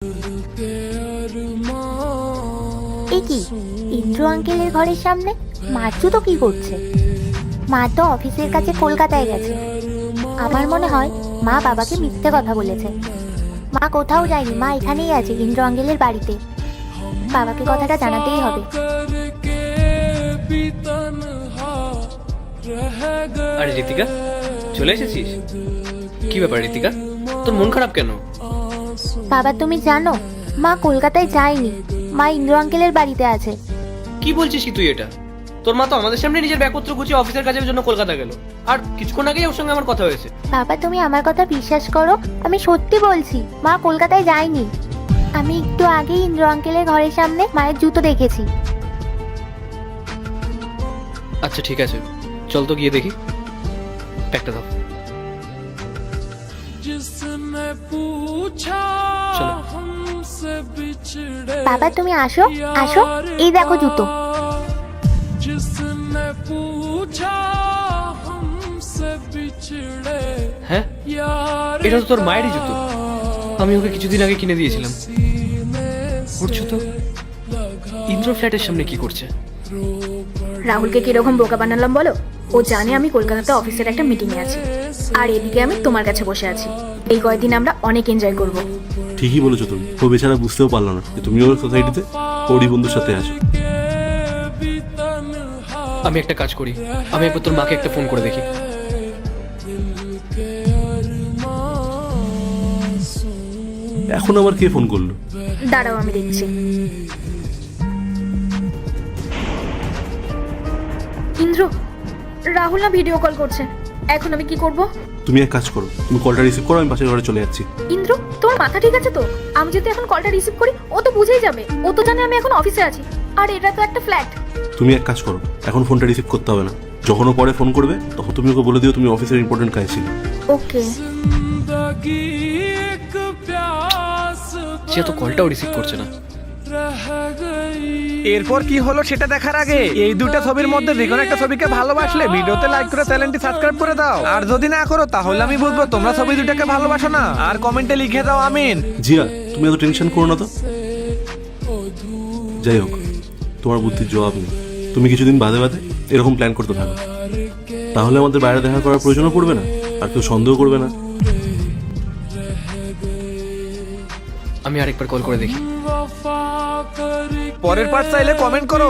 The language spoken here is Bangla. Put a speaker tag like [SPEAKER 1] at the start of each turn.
[SPEAKER 1] এই কি ইন্দ্র আঙ্কেলের ঘরের সামনে মাছু তো কি করছে? মা তো অফিসের কাছে কলকাতায় গেছে। আমার মনে হয় মা বাবাকে মিথ্যে কথা বলেছে। মা কোথাও যায়নি, মা এখানেই আছে ইন্দ্র আঙ্কেলের বাড়িতে। বাবাকে কথাটা জানাতেই হবে।
[SPEAKER 2] আরে ঋতিকা, চলে এসেছিস? কি ব্যাপার ঋতিকা, তোর মন খারাপ কেন?
[SPEAKER 1] বাবা তুমি জানো মা কলকাতায় যায়নি, মা ইন্দ্র আঙ্কেলের বাড়িতে আছে।
[SPEAKER 2] কি বলছিস কি তুই এটা? তোর মা তো আমাদের সামনে নিজের ব্যাগপত্র গুছিয়ে অফিসের কাজের জন্য কলকাতা গেল, আর কিছুক্ষণ আগেই ওর সঙ্গে আমার কথা হয়েছে।
[SPEAKER 1] বাবা তুমি আমার কথা বিশ্বাস করো, আমি সত্যি বলছি মা কলকাতায় যায়নি। আমি একটু আগেই ইন্দ্র আঙ্কেলের ঘরের সামনে মায়ের জুতো দেখেছি।
[SPEAKER 2] আচ্ছা ঠিক আছে, চল তো গিয়ে দেখি। একটা দাও। চলো।
[SPEAKER 1] বাবা তুমি আসো আসো, এই দেখো জুতো।
[SPEAKER 2] হ্যাঁ, এটা তো তোর মায়েরই জুতো। আমি ওকে কিছুদিন আগে কিনে দিয়েছিলাম। ওর জুতো ইন্দ্র ফ্ল্যাটের সামনে কি করছে?
[SPEAKER 3] রাহুলকে কিরকম বোকা বানালাম বলো? ও জানে আমি কলকাতাতে অফিসের একটা মিটিং এ আছি, আর এদিকে আমি তোমার কাছে বসে আছি। এই কয়েকদিন আমরা অনেক এনজয় করব।
[SPEAKER 4] ঠিকই বলেছো তুমি। ও বেচারা বুঝতেও পারলো না যে তুমি ওর সোসাইটিতে ওরই বন্ধুর সাথে আছো।
[SPEAKER 2] আমি একটা কাজ করি, আমি একবার তোর মাকে একটা ফোন করে দেখি।
[SPEAKER 4] এখন আবার কে ফোন করলো?
[SPEAKER 3] দাঁড়াও আমি দেখছি। ইন্দ্র, রাহুল না ভিডিও কল করছে। এখন আমি কি করব?
[SPEAKER 4] তুমি এক কাজ করো, তুমি কলটা রিসিভ করো, আমি পাশের ঘরে চলে যাচ্ছি।
[SPEAKER 3] ইন্দ্র, তোমার মাথা ঠিক আছে তো? আমি যদি এখন কলটা রিসিভ করি ও তো বুঝেই যাবে। ও তো জানে আমি এখন অফিসে আছি, আর এটা তো একটা ফ্ল্যাট।
[SPEAKER 4] তুমি এক কাজ করো, এখন ফোনটা রিসিভ করতে হবে না। যখন ও পরে ফোন করবে তখন তুমি ওকে বলে দিও তুমি অফিসের ইম্পর্টেন্ট কাজ ছিল।
[SPEAKER 3] ওকে।
[SPEAKER 2] সে তো কলটাও রিসিভ করছে না।
[SPEAKER 5] এরপর কি হলো সেটা দেখার আগে এই দুটো ছবির মধ্যে যে কোনো একটা ছবিকে ভালোবাসলে ভিডিওতে লাইক করে চ্যানেলটি সাবস্ক্রাইব করে দাও। আর যদি না করো তাহলে আমি বুঝবো তোমরা ছবি দুটাকে ভালোবাসো না। আর কমেন্টে লিখে দাও আমিন।
[SPEAKER 4] জিয়া, তুমি এত টেনশন করো না তো। যাই হোক, তোমার বুদ্ধির জবাব নেই। তুমি কিছুদিন বাদে বাদে এরকম প্ল্যান করতে থাকো, তাহলে আমাদের বাইরে দেখা করার প্রয়োজনও পড়বে না, আর কেউ সন্দেহ করবে না।
[SPEAKER 2] আমি আরেকবার কল করে দেখি।
[SPEAKER 5] পরের পার্ট চাইলে কমেন্ট করো।